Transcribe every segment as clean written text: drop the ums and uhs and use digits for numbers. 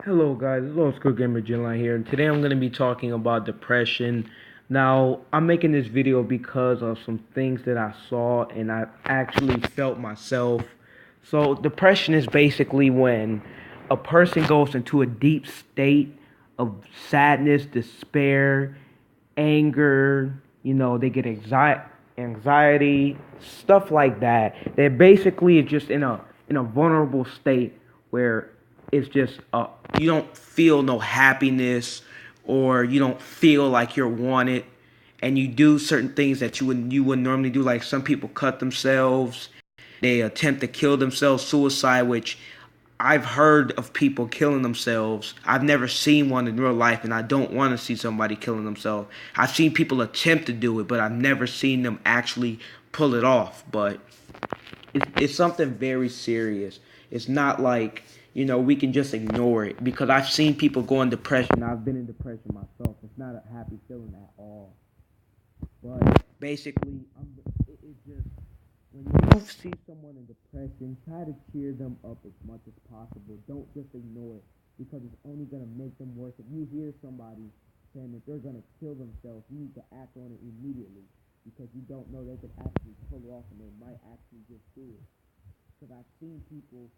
Hello guys, it's Old School Gamer Jinline here, and today I'm going to be talking about depression. Now, I'm making this video because of some things that I saw and I actually felt myself. So, depression is basically when a person goes into a deep state of sadness, despair, anger, they get anxiety, stuff like that. They're basically just in a vulnerable state where it's just you don't feel no happiness or you don't feel like you're wanted, and you do certain things that you would normally do. Like some people cut themselves, they attempt to kill themselves, suicide, which I've heard of people killing themselves. I've never seen one in real life, and I don't want to see somebody killing themselves. I've seen people attempt to do it, but I've never seen them actually pull it off. But it's something very serious. It's not like, we can just ignore it, because I've seen people go in depression. I've been in depression myself. It's not a happy feeling at all. But basically, it's just when you see someone in depression, try to cheer them up as much as possible. Don't just ignore it, because it's only gonna make them worse. If you hear somebody saying that they're gonna kill themselves, you need to act on it immediately, because you don't know, they could actually pull it off and they might actually just do it. Because I've seen people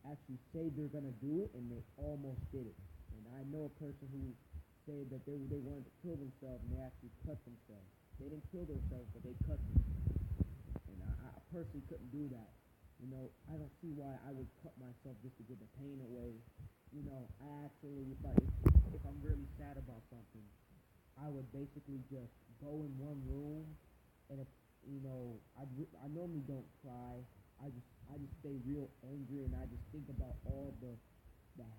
actually say they're gonna do it and they almost did it. And I know a person who said that they wanted to kill themselves and they actually cut themselves. They didn't kill themselves, but they cut themselves. And I personally couldn't do that. I don't see why I would cut myself just to get the pain away. I actually, if I'm really sad about something, I would basically just go in one room, and if I normally don't cry. I just stay real angry, and I just think about all the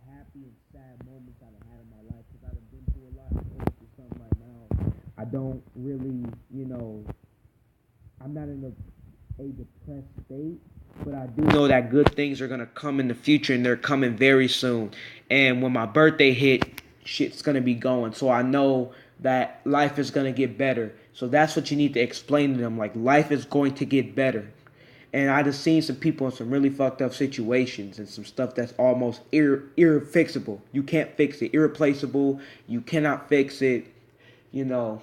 happy and sad moments I've had in my life, because I've been through a lot. I'm going through something right now. I don't really, I'm not in a depressed state, but I do know that good things are gonna come in the future, and they're coming very soon. And when my birthday hit, shit's gonna be going. So I know that life is gonna get better. So that's what you need to explain to them. Like, life is going to get better. And I just seen some people in some really fucked up situations and some stuff that's almost irrefixable. You can't fix it. Irreplaceable. You cannot fix it. You know,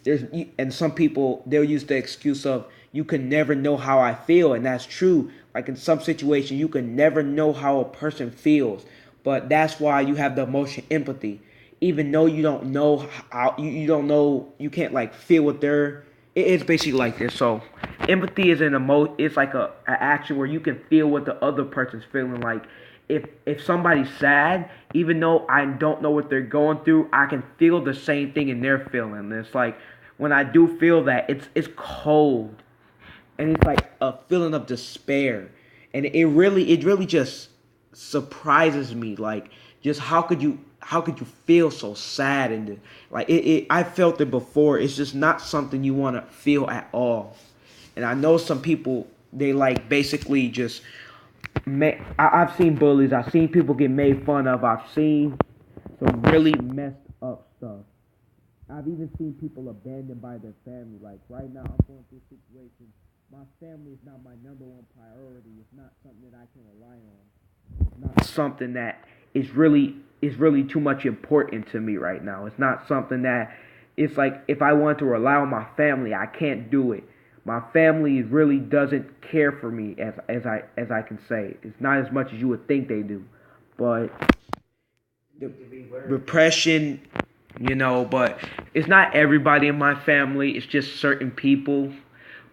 there's and some people, they'll use the excuse of, you can never know how I feel, and that's true. Like, in some situations, you can never know how a person feels, but that's why you have the emotion empathy. Even though you don't know how, you don't know, you can't like feel what they're, it's basically like this. So empathy is it's like a action where you can feel what the other person's feeling. Like, if somebody's sad, even though I don't know what they're going through, I can feel the same thing in their feeling. And it's like, when I do feel that, it's cold, and it's like a feeling of despair, and it really just surprises me. Like, just how could you feel so sad, and like I felt it before. It's just not something you want to feel at all. And I know some people, they like basically just I've seen bullies. I've seen people get made fun of. I've seen some really messed up stuff. I've even seen people abandoned by their family. Like, right now, I'm going through a situation. My family is not my number one priority. It's not something that I can rely on. It's not something that is really too much important to me right now. It's not something that, it's like, if I want to rely on my family, I can't do it. My family really doesn't care for me, as I can say. It's not as much as you would think they do. But the repression, but it's not everybody in my family. It's just certain people.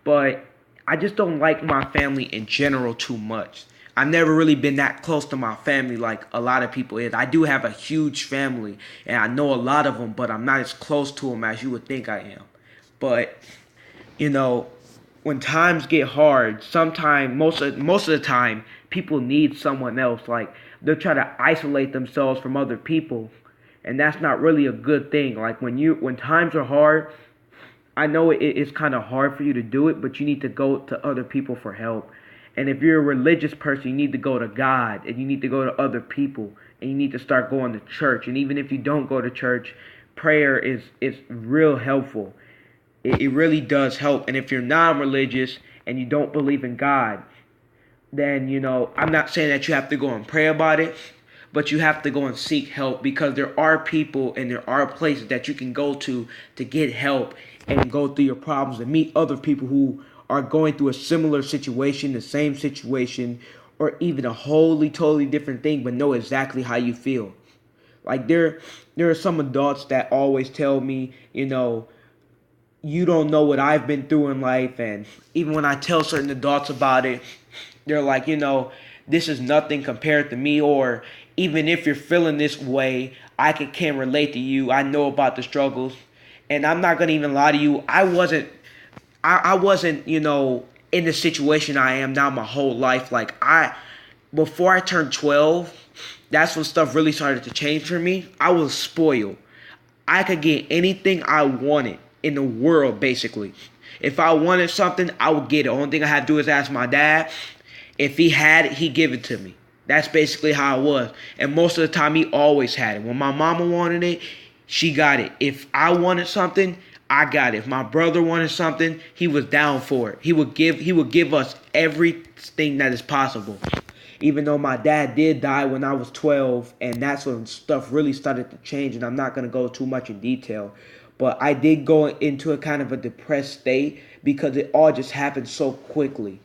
But I just don't like my family in general too much. I've never really been that close to my family like a lot of people is. I do have a huge family, and I know a lot of them, but I'm not as close to them as you would think I am. But you know, when times get hard, sometimes, most of the time, people need someone else. Like, they'll try to isolate themselves from other people, and that's not really a good thing. Like, when times are hard, I know it's kind of hard for you to do it, but you need to go to other people for help. And if you're a religious person, you need to go to God, and you need to go to other people, and you need to start going to church. And even if you don't go to church, prayer is real helpful. It really does help. And if you're non-religious and you don't believe in God, then I'm not saying that you have to go and pray about it, but you have to go and seek help, because there are people and there are places that you can go to get help and go through your problems and meet other people who are going through a similar situation, the same situation, or even a wholly totally different thing, but know exactly how you feel. Like there are some adults that always tell me, you don't know what I've been through in life. And even when I tell certain adults about it, they're like, this is nothing compared to me. Or even if you're feeling this way, can relate to you. I know about the struggles. And I'm not gonna even lie to you. I wasn't, in the situation I am now my whole life. Like before I turned 12, that's when stuff really started to change for me. I was spoiled. I could get anything I wanted in the world, basically. If I wanted something, I would get it. Only thing I had to do is ask my dad. If he had it, he'd give it to me. That's basically how it was. And most of the time, he always had it. When my mama wanted it, she got it. If I wanted something, I got it. If my brother wanted something, he was down for it. He would give us everything that is possible. Even though my dad did die when I was 12, and that's when stuff really started to change, and I'm not going to go too much in detail, but I did go into a kind of a depressed state because it all just happened so quickly.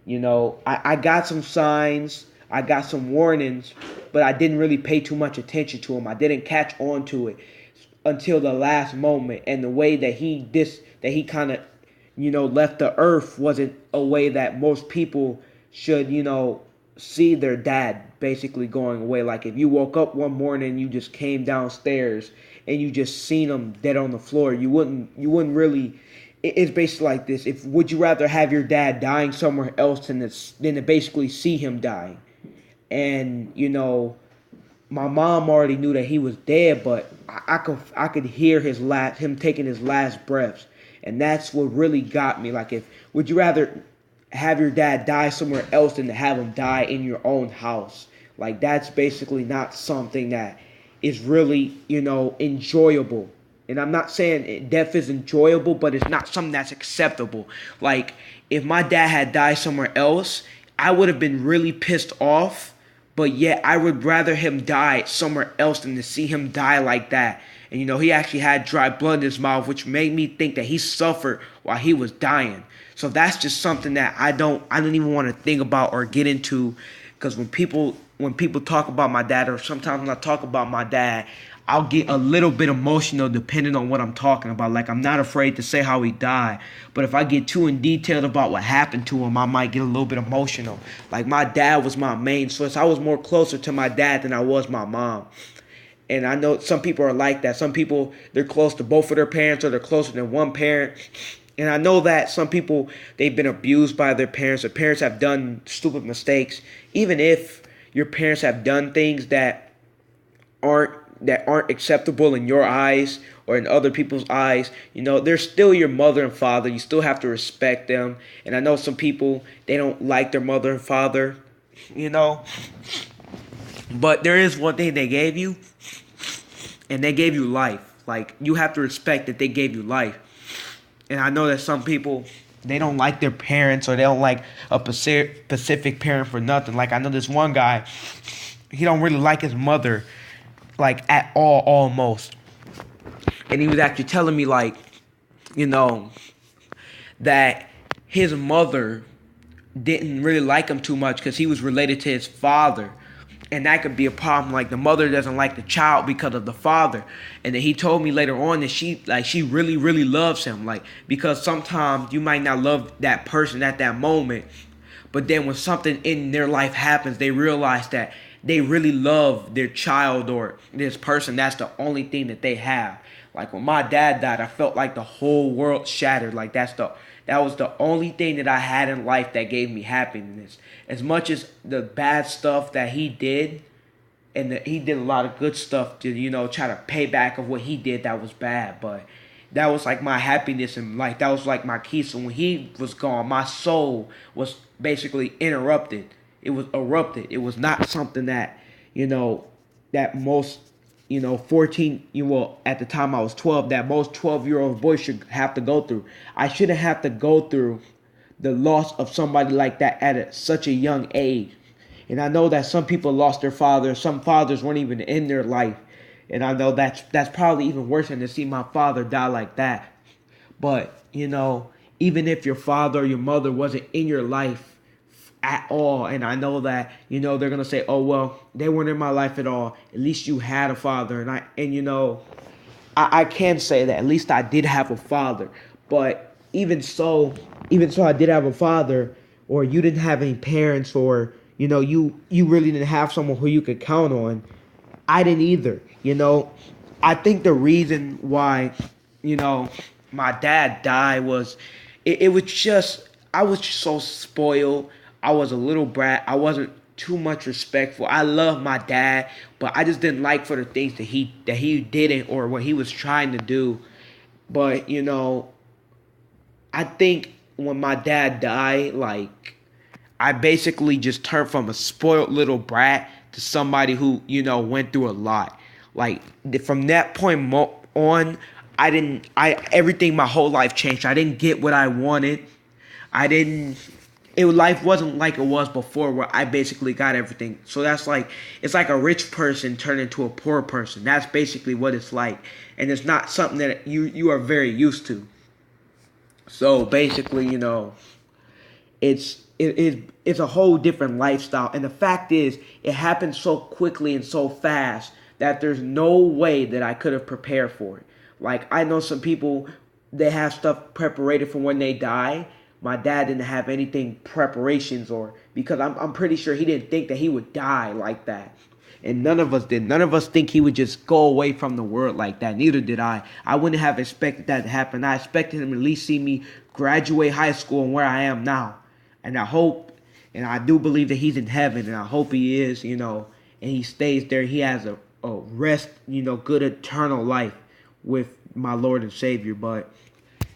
I got some signs, I got some warnings, but I didn't really pay too much attention to them. I didn't catch on to it until the last moment, and the way that he kind of, left the earth wasn't a way that most people should, see their dad basically going away. Like if you woke up one morning and you just came downstairs and you just seen him dead on the floor, you wouldn't really. It's basically like this: if would you rather have your dad dying somewhere else than to basically see him dying? And my mom already knew that he was dead, but I could hear him taking his last breaths, and that's what really got me. Like, if would you rather have your dad die somewhere else than to have him die in your own house? Like, that's basically not something that is really enjoyable. And I'm not saying death is enjoyable, but it's not something that's acceptable. Like, if my dad had died somewhere else, I would have been really pissed off. But yet, I would rather him die somewhere else than to see him die like that. And he actually had dry blood in his mouth, which made me think that he suffered while he was dying. So that's just something that I don't even want to think about or get into, because when people talk about my dad, or sometimes when I talk about my dad, I'll get a little bit emotional depending on what I'm talking about. Like, I'm not afraid to say how he died, but if I get too in detail about what happened to him, I might get a little bit emotional. Like, my dad was my main source. I was more closer to my dad than I was my mom. And I know some people are like that. Some people, they're close to both of their parents, or they're closer than one parent. And I know that some people, they've been abused by their parents. Their parents have done stupid mistakes. Even if your parents have done things that aren't acceptable in your eyes or in other people's eyes, they're still your mother and father. You still have to respect them. And I know some people, they don't like their mother and father, but there is one thing they gave you, and they gave you life. Like, you have to respect that they gave you life. And I know that some people, they don't like their parents, or they don't like a specific parent for nothing. Like, I know this one guy, he don't really like his mother, like, at all, almost. And he was actually telling me, like, that his mother didn't really like him too much because he was related to his father. And that could be a problem. Like, the mother doesn't like the child because of the father. And then he told me later on that she really, really loves him. Like, because sometimes you might not love that person at that moment, but then when something in their life happens, they realize that they really love their child or this person. That's the only thing that they have. Like, when my dad died, I felt like the whole world shattered. Like, that was the only thing that I had in life that gave me happiness. As much as the bad stuff that he did, and he did a lot of good stuff to, try to pay back of what he did that was bad. But that was like my happiness in life. That was like my key. So when he was gone, my soul was basically interrupted. It was erupted. It was not something that, that most, 14, at the time I was 12, that most 12-year-old boys should have to go through. I shouldn't have to go through the loss of somebody like that at such a young age. And I know that some people lost their father. Some fathers weren't even in their life. And I know that's probably even worse than to see my father die like that. But, even if your father or your mother wasn't in your life at all, and I know that, they're going to say, oh, well, they weren't in my life at all. At least you had a father. I can say that at least I did have a father. But even so I did have a father, or you didn't have any parents, or, you really didn't have someone who you could count on. I didn't either. I think the reason why, you know, my dad died was it was just I was just so spoiled. I was a little brat. I wasn't too much respectful. I love my dad, but I just didn't like for the things that he didn't or what he was trying to do. But I think when my dad died, like I basically just turned from a spoiled little brat to somebody who, went through a lot. Like from that point on, everything my whole life changed. I didn't get what I wanted. I didn't, life wasn't like it was before where I basically got everything. So it's like a rich person turned into a poor person. That's basically what it's like. And it's not something that you are very used to. So basically, it's a whole different lifestyle, and the fact is it happened so quickly and so fast that there's no way that I could have prepared for it. Like I know some people, they have stuff preparated for when they die. My dad didn't have anything preparations, or because I'm pretty sure he didn't think that he would die like that. And none of us did. None of us think he would just go away from the world like that. Neither did I. I wouldn't have expected that to happen. I expected him to at least see me graduate high school and where I am now. And I hope, and I do believe that he's in heaven, and I hope he is, and he stays there. He has a rest, good eternal life with my Lord and Savior. But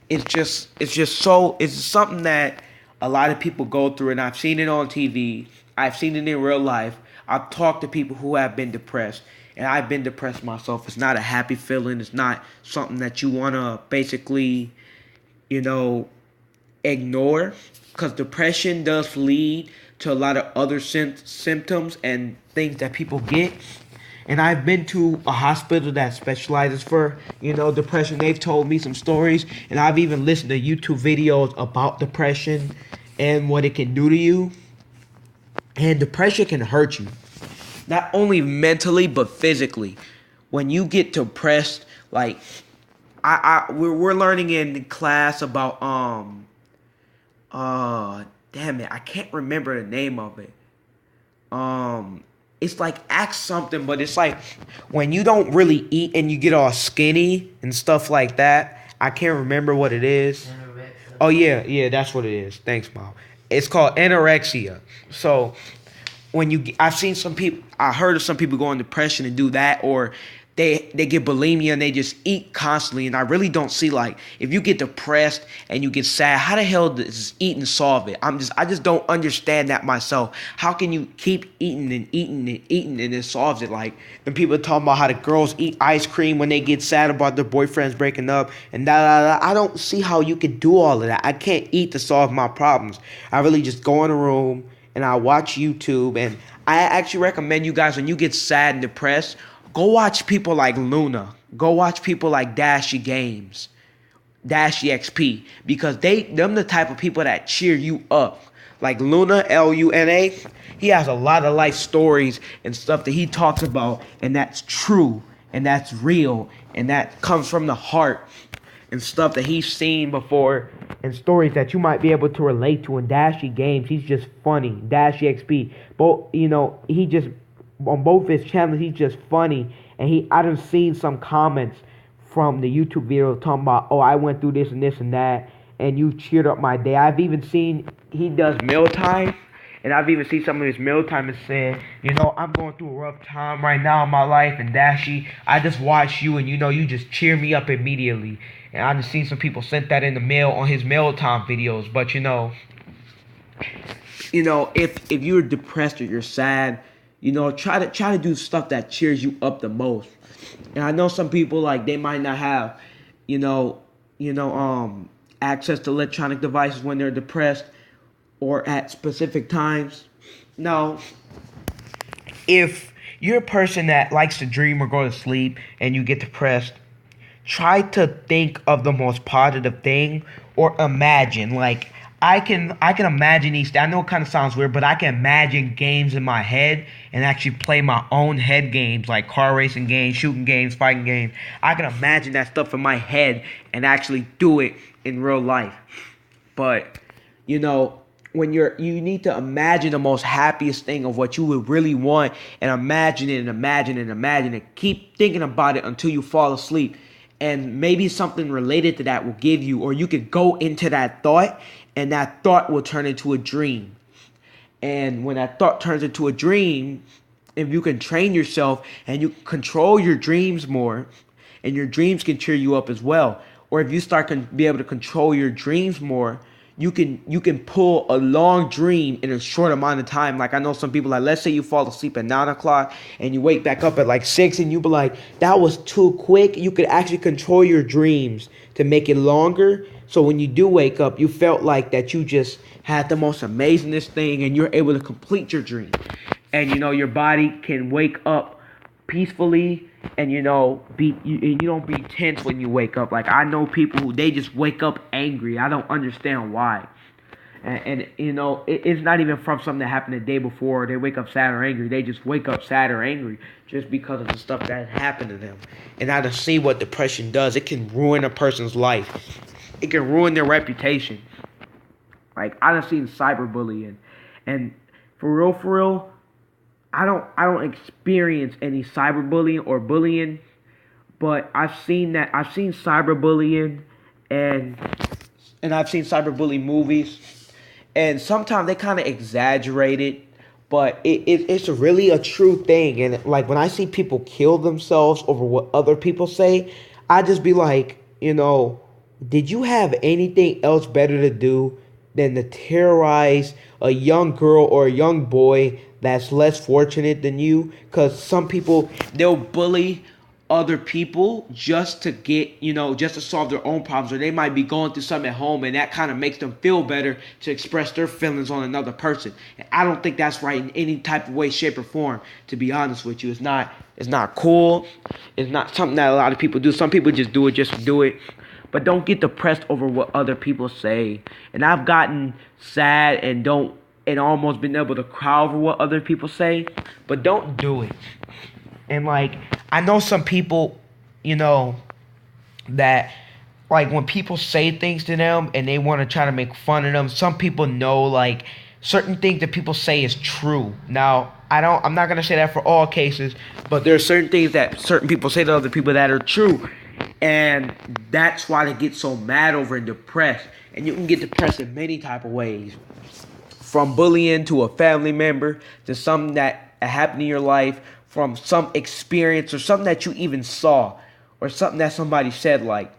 it's something that a lot of people go through, and I've seen it on TV. I've seen it in real life. I've talked to people who have been depressed, and I've been depressed myself. It's not a happy feeling. It's not something that you want to basically, ignore, because depression does lead to a lot of other symptoms and things that people get. And I've been to a hospital that specializes for, depression. They've told me some stories, and I've even listened to YouTube videos about depression and what it can do to you. And depression can hurt you, not only mentally but physically. When you get depressed, like we're learning in class about damn it, I can't remember the name of it. It's like act something, but it's like when you don't really eat and you get all skinny and stuff like that. I can't remember what it is. Oh yeah, that's what it is. Thanks, Mom. It's called anorexia. So I heard of some people go in depression and do that, or they get bulimia and they just eat constantly. And I really don't see, like, if you get depressed and you get sad, how the hell does eating solve it? I just don't understand that myself. How can you keep eating and eating and eating and it solves it? Like when people talking about how the girls eat ice cream when they get sad about their boyfriends breaking up and I don't see how you can do all of that. I can't eat to solve my problems. I really just go in a room and I watch YouTube. And I actually recommend you guys, when you get sad and depressed, go watch people like Luna. Go watch people like Dashy Games, Dashy XP, because them the type of people that cheer you up. Like Luna, Luna, he has a lot of life stories and stuff that he talks about, and that's true, and that's real, and that comes from the heart, and stuff that he's seen before, and stories that you might be able to relate to. In Dashy Games, he's just funny. Dashy XP, both, he just, on both his channels, he's just funny. And I done seen some comments from the YouTube video talking about, oh, I went through this and this and that, and you cheered up my day. I've even seen he does mealtime, and I've even seen some of his mealtime and saying, I'm going through a rough time right now in my life, and Dashy, I just watch you, and you just cheer me up immediately. And I just seen some people sent that in the mail on his mealtime videos. But if you're depressed or you're sad, try to do stuff that cheers you up the most. And I know some people, like, they might not have, access to electronic devices when they're depressed or at specific times. No, if you're a person that likes to dream or go to sleep and you get depressed, try to think of the most positive thing or imagine. Like I can imagine these. I know it kind of sounds weird, but I can imagine games in my head and actually play my own head games, like car racing games, shooting games, fighting games. I can imagine that stuff in my head and actually do it in real life. But you know, when you need to imagine the most happiest thing of what you would really want, and imagine it and imagine it and imagine it. Keep thinking about it until you fall asleep. And maybe something related to that will give you, or you could go into that thought, and that thought will turn into a dream. And when that thought turns into a dream, if you can train yourself and you control your dreams more, and your dreams can cheer you up as well. Or if you start to be able to control your dreams more, you can pull a long dream in a short amount of time. Like I know some people, like let's say you fall asleep at 9 o'clock and you wake back up at like 6, and you be like, that was too quick. You could actually control your dreams to make it longer. So when you do wake up, you felt like that you just had the most amazingest thing, and you're able to complete your dream. And your body can wake up peacefully, and you don't be tense when you wake up. Like I know people who they just wake up angry. I don't understand why. And it's not even from something that happened the day before. They wake up sad or angry. They just wake up sad or angry just because of the stuff that happened to them. And I just see what depression does. It can ruin a person's life. It can ruin their reputation. Like I done seen cyberbullying, and for real, I don't experience any cyberbullying or bullying, but I've seen that. I've seen cyberbullying, and I've seen cyberbullying movies, and sometimes they kind of exaggerate it, but it's really a true thing. And like when I see people kill themselves over what other people say, I just be like, did you have anything else better to do than to terrorize a young girl or a young boy that's less fortunate than you? Because some people, they'll bully other people just to get, just to solve their own problems, or they might be going through something at home, and that kind of makes them feel better to express their feelings on another person. And I don't think that's right in any type of way, shape, or form. To be honest with you, it's not cool. It's not something that a lot of people do. Some people just do it just to do it. But don't get depressed over what other people say. And I've gotten sad and almost been able to cry over what other people say, but don't do it. And like I know some people, that like when people say things to them and they want to try to make fun of them, some people know like certain things that people say is true. Now, I'm not going to say that for all cases, but there are certain things that certain people say to other people that are true. And that's why they get so mad over and depressed. And you can get depressed in many type of ways. From bullying to a family member, to something that happened in your life, from some experience or something that you even saw, or something that somebody said. Like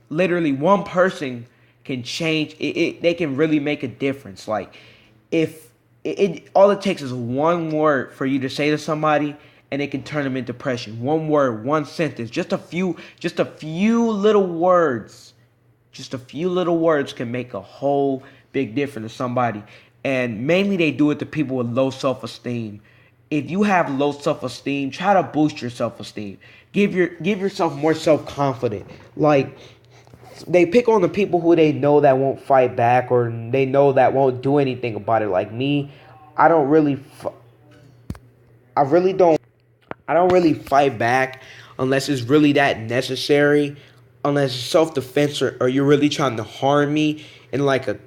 literally one person can change it. They can really make a difference. Like if all it takes is one word for you to say to somebody, and it can turn them into depression. One word, one sentence, just a few little words. Just a few little words can make a whole big difference to somebody. And mainly they do it to people with low self-esteem. If you have low self-esteem, try to boost your self-esteem. Give yourself more self-confidence. Like they pick on the people who they know that won't fight back, or they know that won't do anything about it. Like me, I don't really fight back unless it's really that necessary, unless it's self-defense, or you're really trying to harm me in like a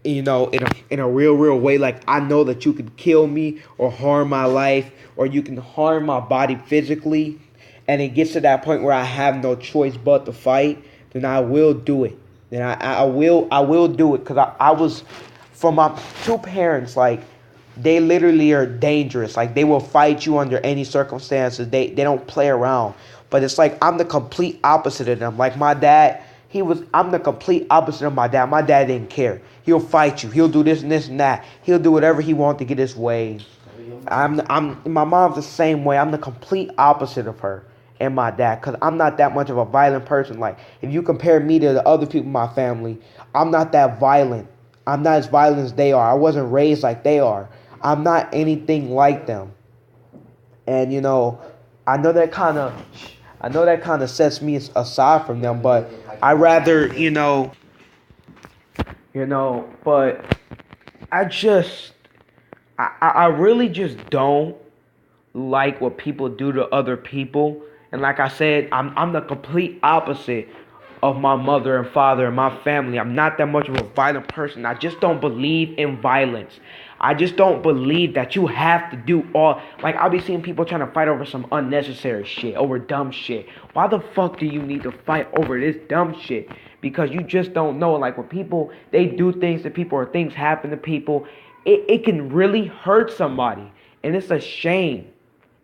in a real way. Like I know that you could kill me or harm my life, or you can harm my body physically, and it gets to that point where I have no choice but to fight, then I will do it. Then I will do it, because I was, from my two parents, like they literally are dangerous. Like they will fight you under any circumstances. They don't play around. But it's like I'm the complete opposite of them. Like my dad, I'm the complete opposite of my dad. My dad didn't care. He'll fight you. He'll do this and this and that. He'll do whatever he wants to get his way. My mom's the same way. I'm the complete opposite of her and my dad, because I'm not that much of a violent person. Like if you compare me to the other people in my family, I'm not that violent. I'm not as violent as they are. I wasn't raised like they are. I'm not anything like them. And I know that kind of, sets me aside from them, but I rather, but I just, I really just don't like what people do to other people. And like I said, I'm the complete opposite of my mother and father and my family. I'm not that much of a violent person. I just don't believe in violence. I just don't believe that you have to do all, like, I'll be seeing people trying to fight over some unnecessary shit, over dumb shit. Why the fuck do you need to fight over this dumb shit? Because you just don't know. Like, when people, they do things to people or things happen to people, it can really hurt somebody. And it's a shame.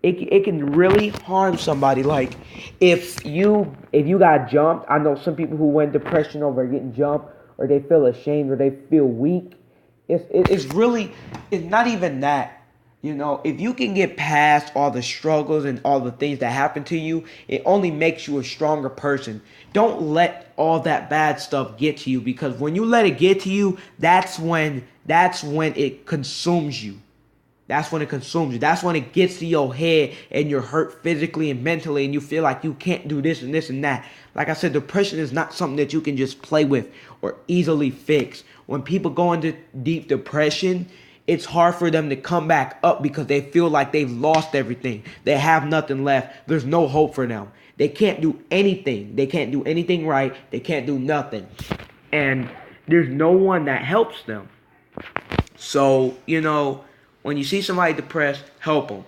It can really harm somebody. Like, if you got jumped, I know some people who went depression over getting jumped, or they feel ashamed, or they feel weak. It's really, it's not even that. If you can get past all the struggles and all the things that happen to you, it only makes you a stronger person. Don't let all that bad stuff get to you, because when you let it get to you, that's when it consumes you. That's when it consumes you. That's when it gets to your head and you're hurt physically and mentally, and you feel like you can't do this and this and that. Like I said, depression is not something that you can just play with or easily fix. When people go into deep depression, it's hard for them to come back up because they feel like they've lost everything. They have nothing left. There's no hope for them. They can't do anything. They can't do anything right. They can't do nothing. And there's no one that helps them. So, when you see somebody depressed, help them.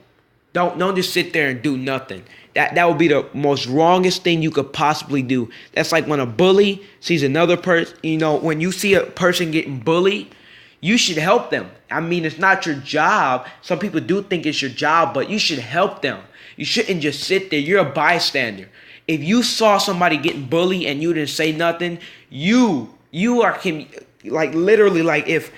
Don't just sit there and do nothing. That would be the most wrongest thing you could possibly do. That's like when a bully sees another person. When you see a person getting bullied, you should help them. I mean, it's not your job. Some people do think it's your job, but you should help them. You shouldn't just sit there. You're a bystander. If you saw somebody getting bullied and you didn't say nothing, you are like, literally, like, if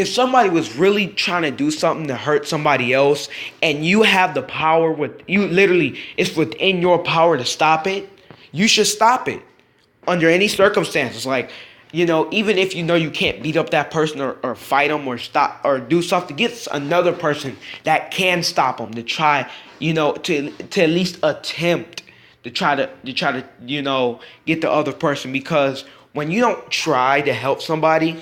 somebody was really trying to do something to hurt somebody else, and you have the power, it's within your power to stop it, you should stop it under any circumstances. Like, even if you can't beat up that person, or fight them, or stop, or do something, get another person that can stop them, to try, to at least attempt to try to get the other person. Because when you don't try to help somebody,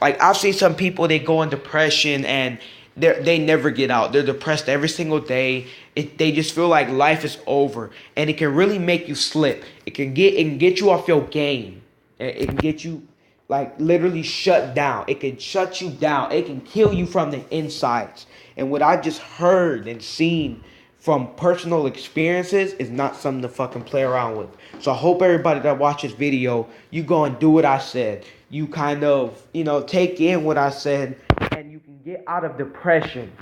like, I've seen some people, they go in depression and they never get out. They're depressed every single day. They just feel like life is over, and it can really make you slip. It can get you off your game. It can get you, like, literally shut down. It can shut you down. It can kill you from the insides. And what I just heard and seen from personal experiences is not something to fucking play around with. So I hope everybody that watches this video, you go and do what I said. You kind of, take in what I said, and you can get out of depression.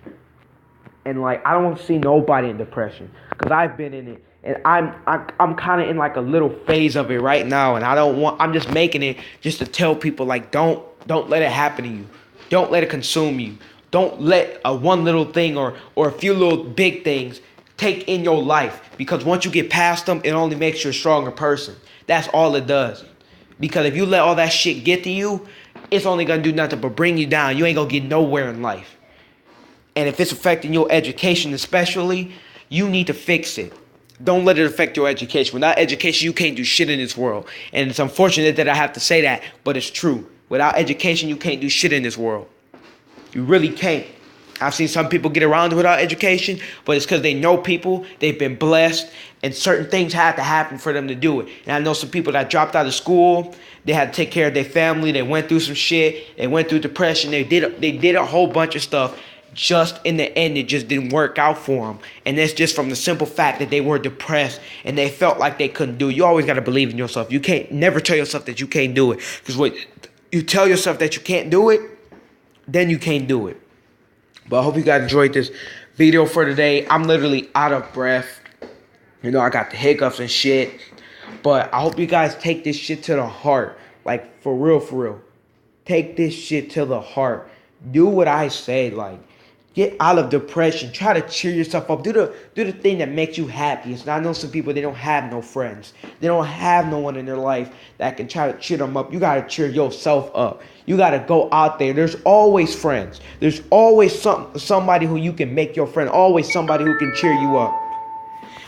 And, like, I don't want to see nobody in depression, because I've been in it, and I'm kind of in, like, a little phase of it right now, and I'm just making it just to tell people, like, don't let it happen to you. Don't let it consume you. Don't let one little thing or a few little big things take in your life, because once you get past them, it only makes you a stronger person. That's all it does. Because if you let all that shit get to you, it's only gonna do nothing but bring you down. You ain't gonna get nowhere in life. And if it's affecting your education especially, you need to fix it. Don't let it affect your education. Without education, you can't do shit in this world. And it's unfortunate that I have to say that, but it's true. Without education, you can't do shit in this world. You really can't. I've seen some people get around without education, but it's because they know people, they've been blessed, and certain things had to happen for them to do it. And I know some people that dropped out of school, they had to take care of their family, they went through some shit, they went through depression, they did a whole bunch of stuff. Just in the end, it just didn't work out for them. And that's just from the simple fact that they were depressed and they felt like they couldn't do it. You always got to believe in yourself. You can't never tell yourself that you can't do it. Because when you tell yourself that you can't do it, then you can't do it. But I hope you guys enjoyed this video for today. I'm literally out of breath. I got the hiccups and shit. But I hope you guys take this shit to the heart. Like, for real, for real. Take this shit to the heart. Do what I say. Like, Get out of depression. Try to cheer yourself up. Do the thing that makes you happiest. And I know some people, they don't have no friends. They don't have no one in their life that can try to cheer them up. You gotta cheer yourself up. You gotta go out there. There's always friends. There's always somebody who you can make your friend. Always somebody who can cheer you up.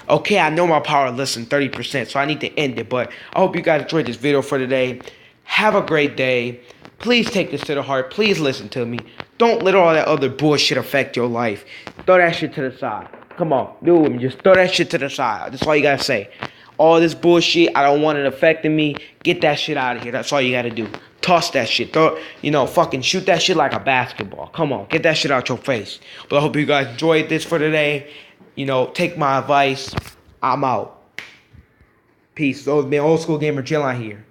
Okay, I know my power less than 30%, so I need to end it. But I hope you guys enjoyed this video for today. Have a great day. Please take this to the heart. Please listen to me. Don't let all that other bullshit affect your life. Throw that shit to the side. Come on, do it with me. Just throw that shit to the side. That's all you gotta say. All this bullshit, I don't want it affecting me. Get that shit out of here. That's all you gotta do. Toss that shit. Throw, fucking shoot that shit like a basketball. Come on, get that shit out your face. But I hope you guys enjoyed this for today. Take my advice. I'm out. Peace. Old school gamer Jill out here.